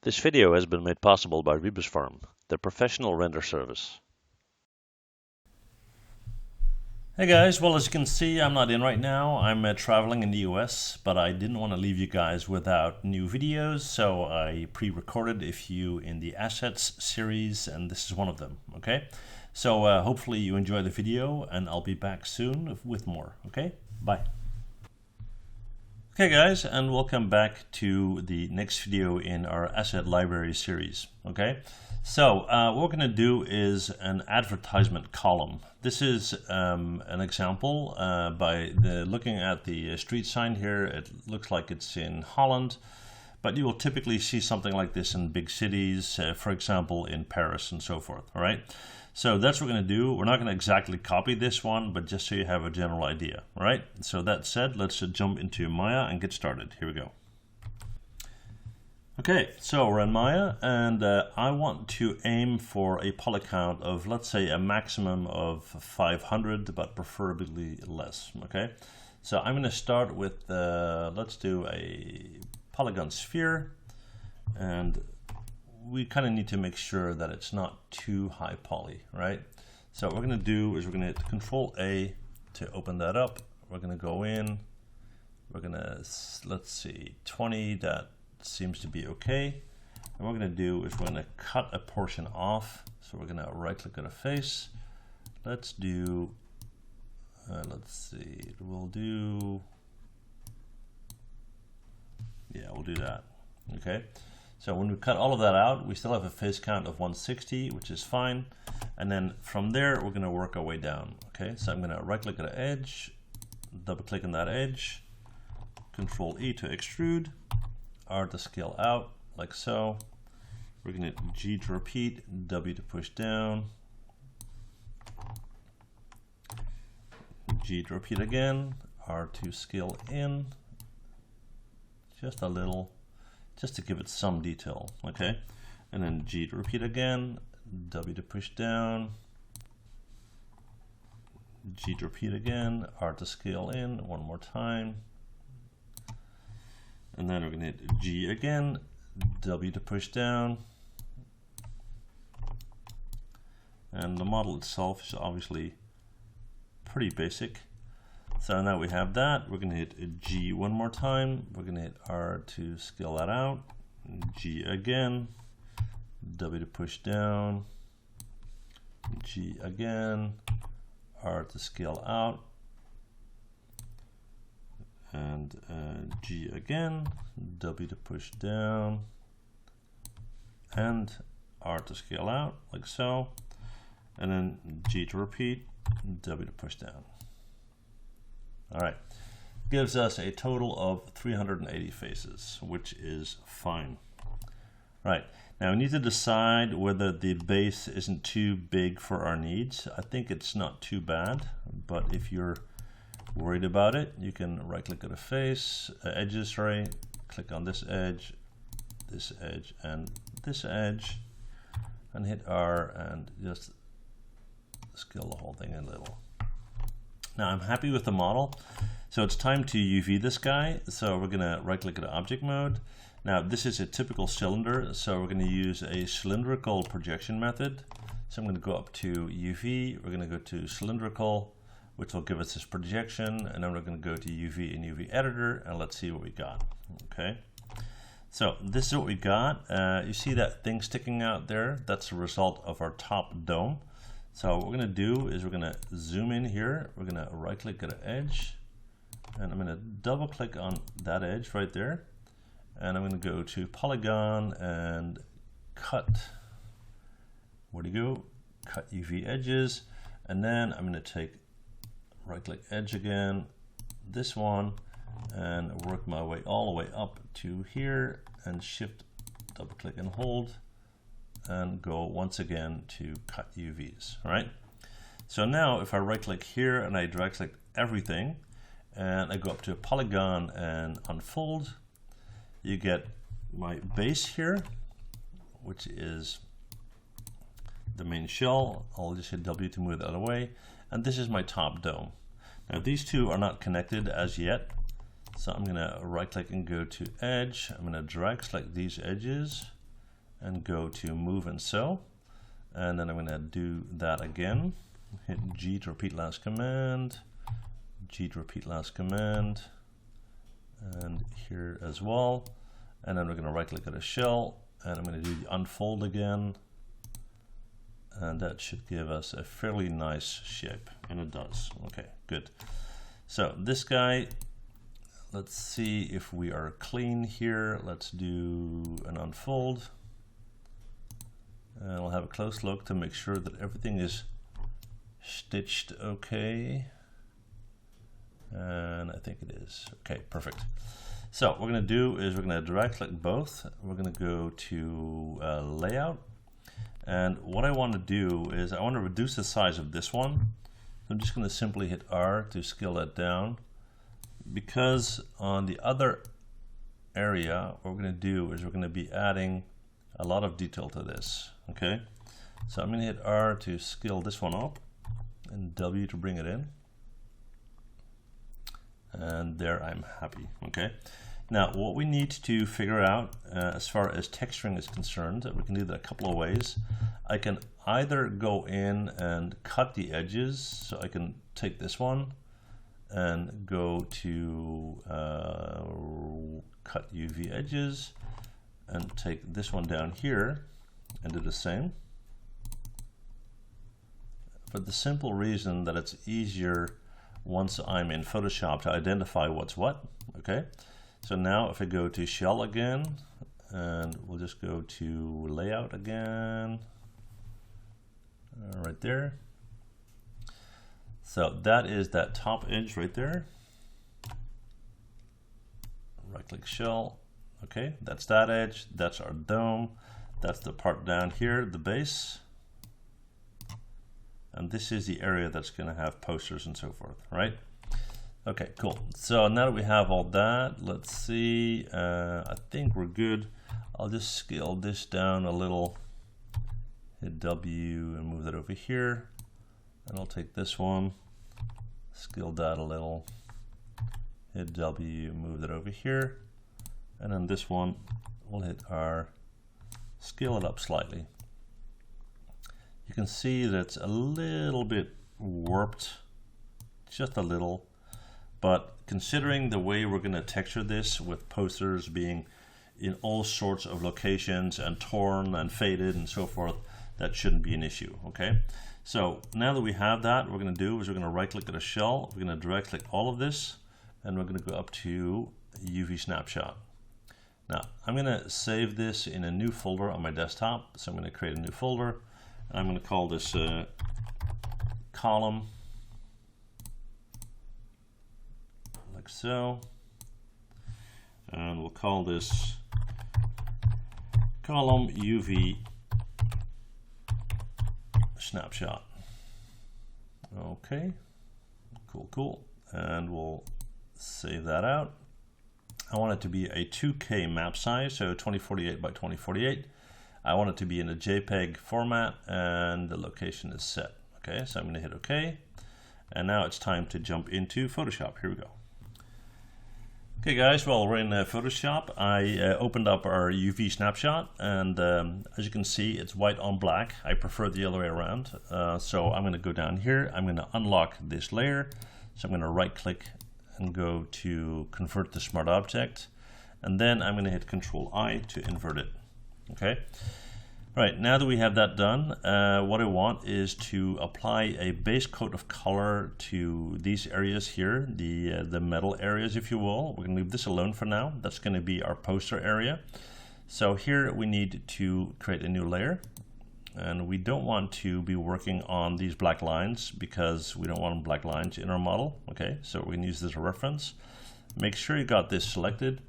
This video has been made possible by Rebusfarm, the professional render service. Hey guys, well as you can see I'm not in right now. I'm traveling in the US, but I didn't want to leave you guys without new videos, so I pre-recorded a few in the Assets series, and this is one of them, okay? So hopefully you enjoy the video, and I'll be back soon with more, okay? Bye. Okay guys, and welcome back to the next video in our asset library series. Okay, so what we're going to do is an advertisement column. This is an example by looking at the street sign here. It looks like it's in Holland, but you will typically see something like this in big cities, for example in Paris and so forth. All right, so that's what we're going to do. We're not going to exactly copy this one, but just so you have a general idea. All right, so that said, let's jump into Maya and get started. Here we go. Okay, so we're in Maya, and I want to aim for a poly count of, let's say, a maximum of 500, but preferably less. Okay, so I'm going to start with, let's do a polygon sphere, and we kind of need to make sure that it's not too high poly, right? So what we're going to do is we're going to hit Control A to open that up. We're going to go in. We're going to, let's see, 20. That seems to be okay. And what we're going to do is we're going to cut a portion off. So we're going to right-click on a face. Let's do, let's see, we'll do, yeah, we'll do that. Okay. So when we cut all of that out, we still have a face count of 160, which is fine. And then from there, we're going to work our way down. Okay, so I'm going to right-click on an edge, double-click on that edge, Control E to extrude, R to scale out, like so. We're going to G to repeat, W to push down, G to repeat again, R to scale in, just a little, just to give it some detail, okay? And then G to repeat again, W to push down, G to repeat again, R to scale in one more time, and then we're going to hit G again, W to push down, and the model itself is obviously pretty basic. So now we have that. We're going to hit G one more time. We're going to hit R to scale that out. G again. W to push down. G again. R to scale out. And G again. W to push down. And R to scale out, like so. And then G to repeat. W to push down. All right, gives us a total of 380 faces, which is fine. Right, now we need to decide whether the base isn't too big for our needs. I think it's not too bad, but if you're worried about it, you can right-click on a face, edges, sorry, click on this edge, and this edge, and hit R and just scale the whole thing a little. Now I'm happy with the model, so it's time to UV this guy. So we're going to right-click at object mode. Now this is a typical cylinder, so we're going to use a cylindrical projection method. So I'm going to go up to UV, we're going to go to cylindrical, which will give us this projection, and then we're going to go to UV and UV editor, and let's see what we got. Okay, so this is what we got. You see that thing sticking out there? That's the result of our top dome. So what we're going to do is we're going to zoom in here. We're going to right-click at an edge, and I'm going to double-click on that edge right there. And I'm going to go to polygon and cut. Where do you go? Cut UV edges. And then I'm going to take right-click edge again, this one, and work my way all the way up to here, and shift, double-click and hold, and go once again to cut UVs, right? So now if I right click here and I drag select everything and I go up to a polygon and unfold, you get my base here, which is the main shell. I'll just hit W to move that away, and this is my top dome. Now these two are not connected as yet, so I'm going to right click and go to edge. I'm going to drag select these edges, and go to move and sew, and then I'm going to do that again. Hit G to repeat last command, G to repeat last command, and here as well. And then we're going to right click at a shell, and I'm going to do the unfold again, and that should give us a fairly nice shape, and it does. Okay, good. So this guy, let's see if we are clean here. Let's do an unfold, and we'll have a close look to make sure that everything is stitched okay, and I think it is. Okay, perfect. So what we're going to do is we're going to direct click both. We're going to go to layout, and what I want to do is I want to reduce the size of this one. So I'm just going to simply hit R to scale that down, because on the other area what we're going to do is we're going to be adding a lot of detail to this. Okay, so I'm going to hit R to scale this one up and W to bring it in, and there I'm happy. Okay, now what we need to figure out as far as texturing is concerned, we can do that a couple of ways. I can either go in and cut the edges, so I can take this one and go to cut UV edges and take this one down here and do the same, for the simple reason that it's easier once I'm in Photoshop to identify what's what. Okay, so now if I go to shell again, and we'll just go to layout again, right there. So that is that top edge right there. Right click shell. Okay, that's that edge, that's our dome, that's the part down here, the base, and this is the area that's going to have posters and so forth, right? Okay, cool. So now that we have all that, let's see, I think we're good. I'll just scale this down a little, hit W and move that over here, and I'll take this one, scale that a little, hit W, move that over here, and then this one we'll hit R, scale it up slightly. You can see that it's a little bit warped, just a little, but considering the way we're going to texture this with posters being in all sorts of locations and torn and faded and so forth, that shouldn't be an issue. Okay, so now that we have that, what we're going to do is we're going to right click at a shell, we're going to direct click all of this, and we're going to go up to UV snapshot. Now I'm going to save this in a new folder on my desktop, so I'm going to create a new folder, and I'm going to call this column, like so, and we'll call this column UV snapshot. Okay, cool, and we'll save that out. I want it to be a 2K map size, so 2048 by 2048. I want it to be in a JPEG format, and the location is set. Okay, so I'm going to hit OK, and now it's time to jump into Photoshop. Here we go. Okay guys, well, we're in Photoshop. I opened up our UV snapshot, and as you can see, it's white on black. I prefer the other way around. So I'm going to go down here. I'm going to unlock this layer. So I'm going to right click and go to convert to smart object, and then I'm going to hit Control I to invert it. Okay. All right, now that we have that done, what I want is to apply a base coat of color to these areas here, the metal areas, if you will. We're going to leave this alone for now. That's going to be our poster area. So here we need to create a new layer, and we don't want to be working on these black lines because we don't want black lines in our model. Okay, so we're going to use this as a reference. Make sure you got this selected,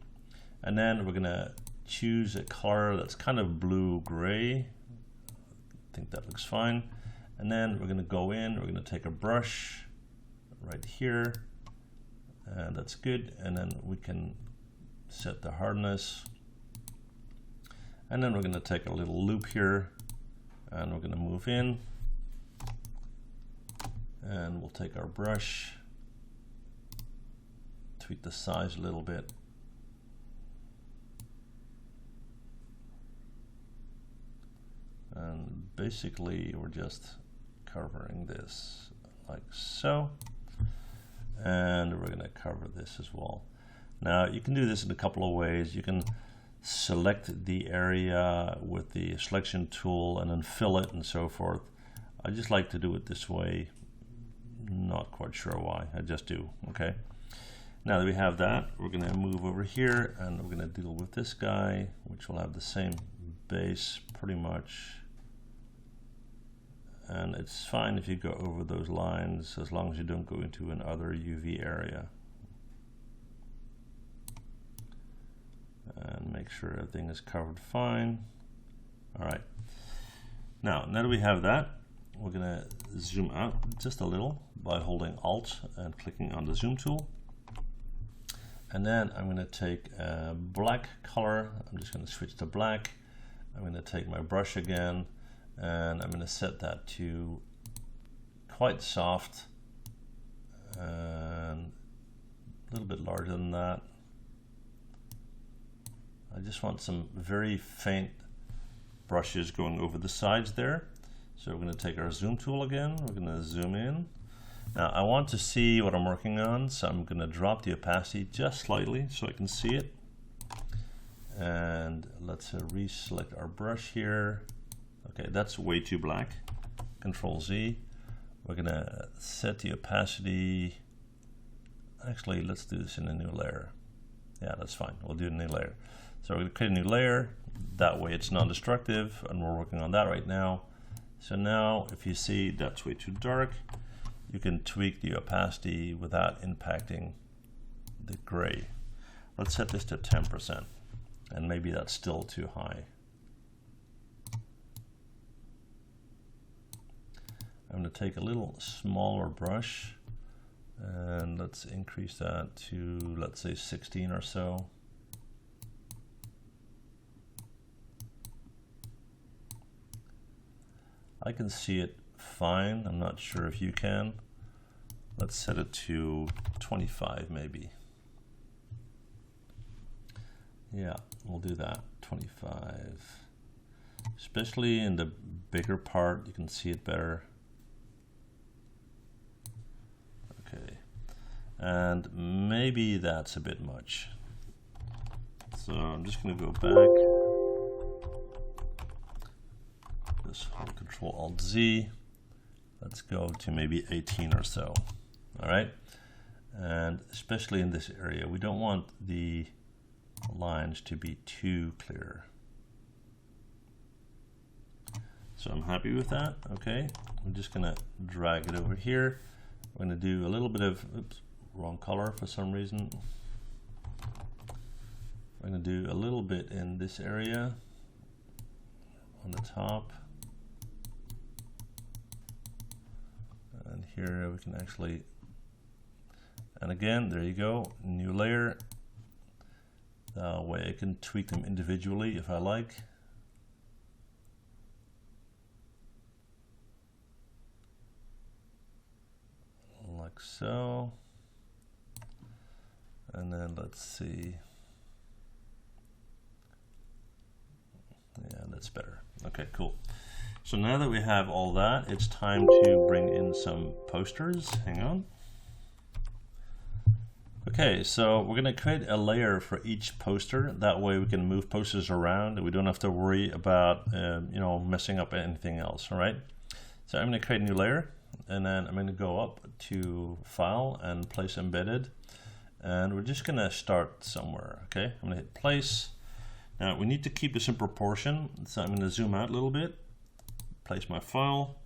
and then we're going to choose a color that's kind of blue-gray. I think that looks fine. And then we're going to go in, we're going to take a brush right here, and that's good. And then we can set the hardness. And then we're going to take a little loop here, and we're going to move in. And we'll take our brush, tweak the size a little bit. basically we're just covering this like so, and we're going to cover this as well. Now you can do this in a couple of ways. You can select the area with the selection tool and then fill it and so forth. I just like to do it this way. Not quite sure why, I just do. Okay, now that we have that, we're going to move over here and we're going to deal with this guy, which will have the same base pretty much, and it's fine if you go over those lines as long as you don't go into another UV area. And make sure everything is covered fine. All right, now that we have that, we're going to zoom out just a little by holding Alt and clicking on the zoom tool. And then I'm going to take a black color. I'm just going to switch to black. I'm going to take my brush again and I'm going to set that to quite soft and a little bit larger than that. I just want some very faint brushes going over the sides there. So we're going to take our zoom tool again. We're going to zoom in. Now I want to see what I'm working on, so I'm going to drop the opacity just slightly so I can see it. And let's reselect our brush here. Okay, that's way too black. Control Z. We're going to set the opacity. Actually, let's do this in a new layer. Yeah, that's fine. We'll do a new layer. So we're going to create a new layer. That way it's non-destructive, and we're working on that right now. So now if you see that's way too dark, you can tweak the opacity without impacting the gray. Let's set this to 10%, and maybe that's still too high. I'm going to take a little smaller brush and let's increase that to, let's say, 16 or so. I can see it fine. I'm not sure if you can. Let's set it to 25 maybe. Yeah, we'll do that, 25. Especially in the bigger part, you can see it better. Okay, and maybe that's a bit much. So I'm just going to go back. Just hold Control Alt Z. Let's go to maybe 18 or so. All right, and especially in this area, we don't want the lines to be too clear. So I'm happy with that. Okay, I'm just gonna drag it over here. We're gonna do a little bit of, oops, wrong color for some reason. We're gonna do a little bit in this area on the top. And here we can actually, and again, there you go, new layer. That way I can tweak them individually if I like. Like so. And then let's see. Yeah, that's better. Okay, cool. So now that we have all that, it's time to bring in some posters. Hang on. Okay, so we're going to create a layer for each poster. That way we can move posters around and we don't have to worry about messing up anything else. All right. So I'm going to create a new layer, and then I'm going to go up to File and Place Embedded, and we're just going to start somewhere. Okay, I'm going to hit Place. Now we need to keep this in proportion, so I'm going to zoom out a little bit. Place my file.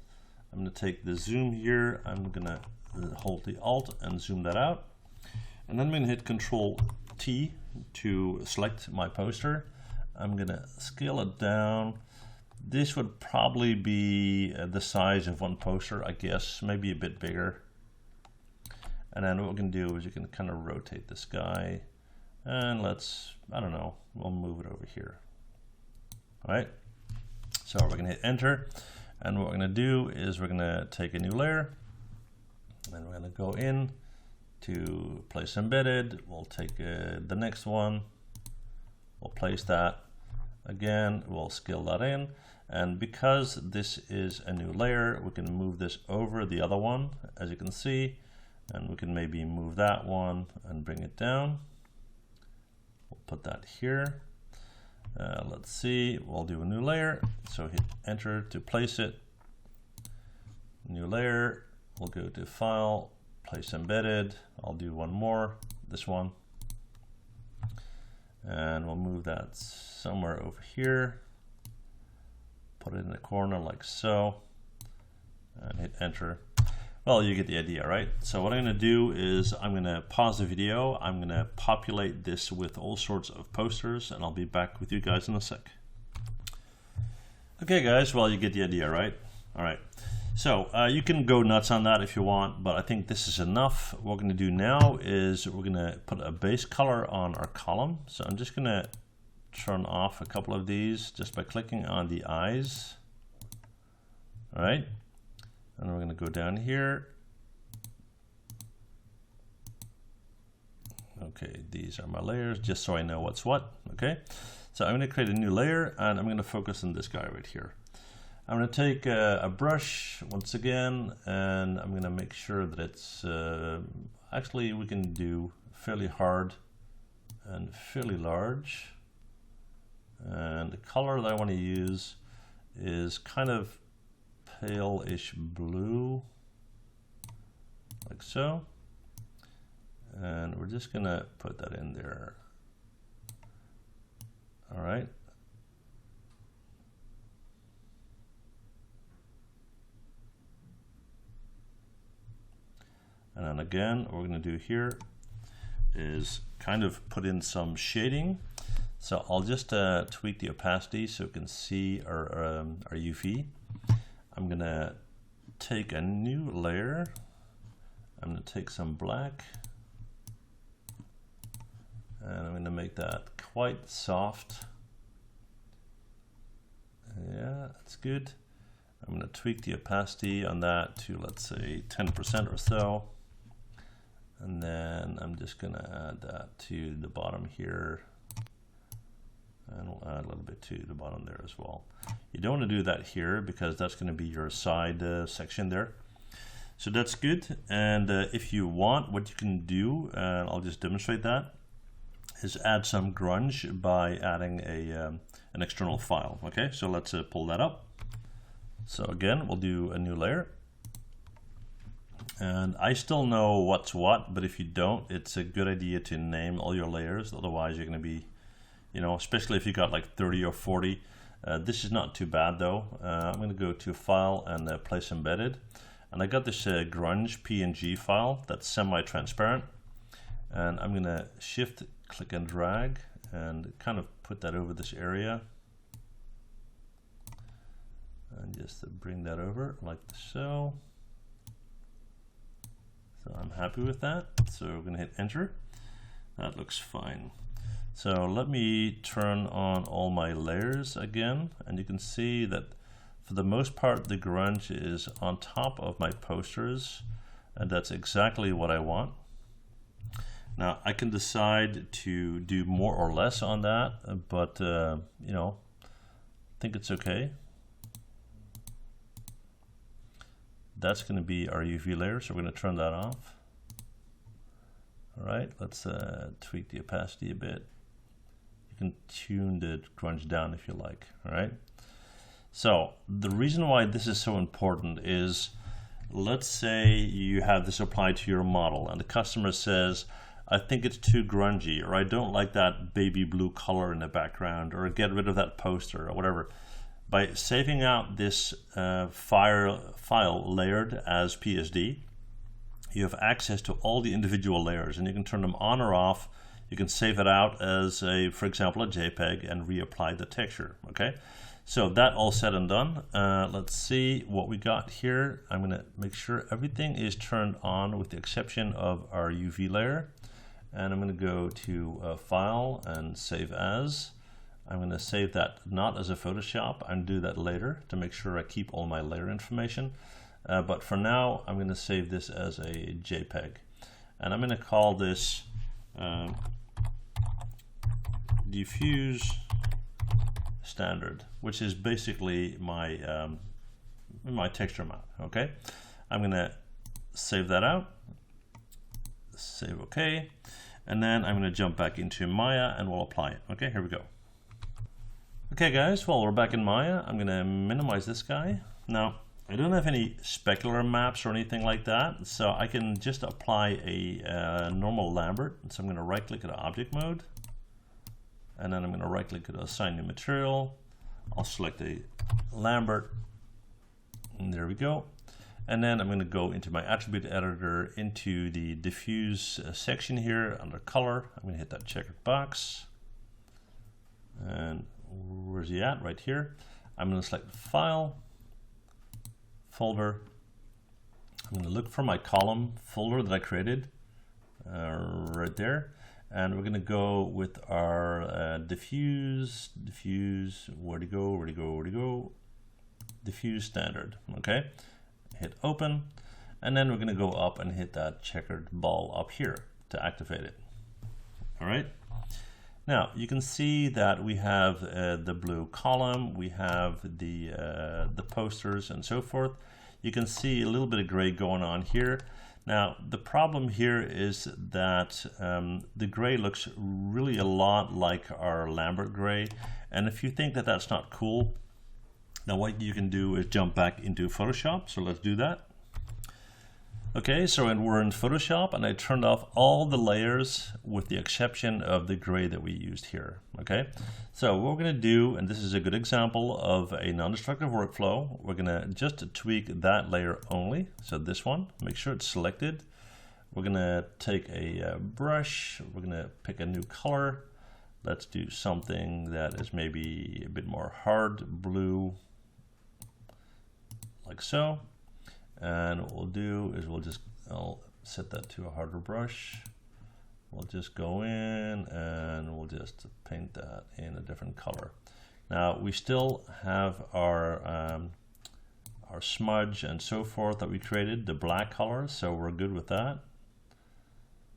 I'm going to take the zoom here. I'm going to hold the Alt and zoom that out. And then I'm going to hit Control T to select my poster. I'm going to scale it down. This would probably be the size of one poster, I guess, maybe a bit bigger. And then what we can do is you can kind of rotate this guy. And let's, I don't know, we'll move it over here. All right. So we're going to hit Enter, and what we're going to do is we're going to take a new layer, and we're going to go in to Place Embedded. We'll take the next one, we'll place that again, we'll scale that in, And because this is a new layer, we can move this over the other one, as you can see, and we can maybe move that one and bring it down. We'll put that here. Let's see, we'll do a new layer. So hit enter to place it. New layer, we'll go to File, Place Embedded. I'll do one more, this one. And we'll move that somewhere over here. Put it in the corner like so, and hit enter. Well, you get the idea, right? So what I'm going to do is I'm going to pause the video. I'm going to populate this with all sorts of posters, and I'll be back with you guys in a sec. Okay, guys, well, you get the idea, right? All right. So you can go nuts on that if you want, but I think this is enough. What we're going to do now is we're going to put a base color on our column. So I'm just going to turn off a couple of these just by clicking on the eyes. All right, and we're going to go down here. Okay, these are my layers, just so I know what's what. Okay, so I'm going to create a new layer, and I'm going to focus on this guy right here. I'm going to take a brush once again, and I'm going to make sure that it's actually we can do fairly hard and fairly large. And the color that I want to use is kind of pale-ish blue, like so. And we're just going to put that in there. All right. And then again, what we're going to do here is kind of put in some shading. So I'll just tweak the opacity so you can see our UV. I'm going to take a new layer. I'm going to take some black, and I'm going to make that quite soft. Yeah, that's good. I'm going to tweak the opacity on that to, let's say, 10% or so. And then I'm just going to add that to the bottom here. And we'll add a little bit to the bottom there as well. You don't want to do that here because that's going to be your side section there. So that's good. And if you want, what you can do, and I'll just demonstrate that, is add some grunge by adding an external file. Okay, so let's pull that up. So again, we'll do a new layer. And I still know what's what, but if you don't, it's a good idea to name all your layers. Otherwise, you're going to be, you know, especially if you got like 30 or 40. This is not too bad though. I'm going to go to File and Place Embedded. And I got this grunge PNG file that's semi-transparent. And I'm going to shift, click and drag and kind of put that over this area. And just bring that over like so. So I'm happy with that. So we're going to hit enter. That looks fine. So let me turn on all my layers again, and you can see that for the most part the grunge is on top of my posters, and that's exactly what I want. Now I can decide to do more or less on that, but you know, I think it's okay. That's going to be our UV layer, so we're going to turn that off. All right, let's tweak the opacity a bit. You can tune the grunge down if you like. All right. So the reason why this is so important is, let's say you have this applied to your model, and the customer says, "I think it's too grungy," or "I don't like that baby blue color in the background," or "Get rid of that poster," or whatever. By saving out this file layered as PSD, you have access to all the individual layers, and you can turn them on or off. You can save it out as for example, a JPEG and reapply the texture. Okay, so that all said and done. Let's see what we got here. I'm going to make sure everything is turned on with the exception of our UV layer, and I'm going to go to File and Save As. I'm going to save that not as a Photoshop. I'm going to do that later to make sure I keep all my layer information. But for now, I'm going to save this as a JPEG. And I'm going to call this diffuse standard, which is basically my my texture map. Okay, I'm gonna save that out, save OK, and then I'm gonna jump back into Maya and we'll apply it. Okay, here we go. Okay guys, well, we're back in Maya. I'm gonna minimize this guy. Now, I don't have any specular maps or anything like that, so I can just apply a normal Lambert. So I'm going to right click at object mode, and then I'm going to right click at assign new material. I'll select a Lambert, and there we go. And then I'm going to go into my attribute editor, into the diffuse section here under color. I'm going to hit that checkered box. And where's he at? Right here. I'm going to select file, folder. I'm going to look for my column folder that I created right there, and we're going to go with our diffuse, where to go, diffuse standard. Okay, hit open, and then we're going to go up and hit that checkered ball up here to activate it. All right. Now you can see that we have the blue column, we have the posters and so forth. You can see a little bit of gray going on here. Now the problem here is that the gray looks really a lot like our Lambert gray, and if you think that that's not cool, now what you can do is jump back into Photoshop. So let's do that. Okay, so we're in Photoshop, and I turned off all the layers with the exception of the gray that we used here. Okay, so what we're going to do, and this is a good example of a non-destructive workflow, we're going to just tweak that layer only. So this one, make sure it's selected. We're going to take a brush, we're going to pick a new color. Let's do something that is maybe a bit more hard blue, like so. And what we'll do is I'll set that to a harder brush. We'll just go in and we'll just paint that in a different color. Now we still have our smudge and so forth that we created, the black color, so we're good with that.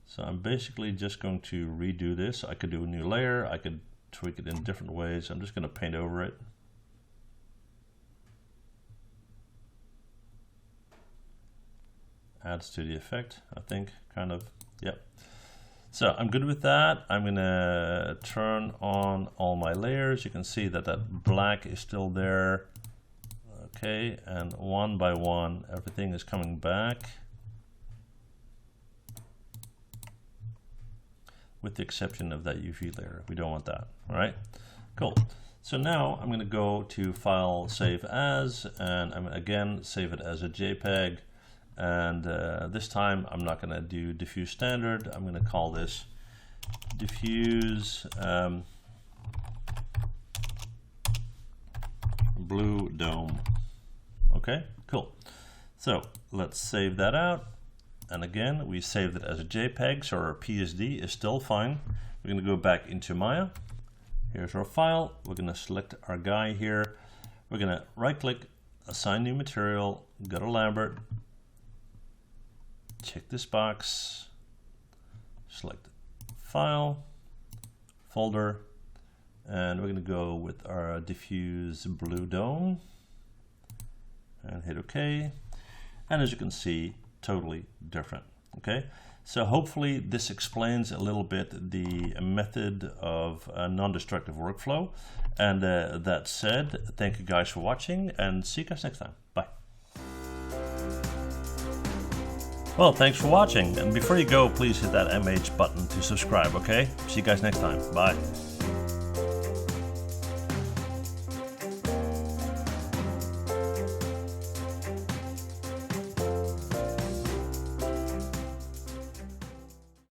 So I'm basically just going to redo this. I could do a new layer, I could tweak it in different ways. I'm just going to paint over it. Adds to the effect, I think, kind of. Yep. So I'm good with that. I'm gonna turn on all my layers. You can see that that black is still there. Okay, and one by one, everything is coming back, with the exception of that UV layer. We don't want that. All right, cool. So now I'm gonna go to File, Save As, and I'm again save it as a JPEG. And this time I'm not going to do diffuse standard. I'm going to call this diffuse blue dome. Okay, cool. So let's save that out. And again, we saved it as a JPEG, so our PSD is still fine. We're going to go back into Maya. Here's our file. We're going to select our guy here. We're going to right click, assign new material, go to Lambert. Check this box, select file, folder, and we're going to go with our diffuse blue dome and hit OK. And as you can see, totally different. Okay, so hopefully this explains a little bit the method of a non-destructive workflow. And that said, thank you guys for watching, and see you guys next time. Bye. Well, thanks for watching, and before you go, please hit that MH button to subscribe, okay? See you guys next time. Bye.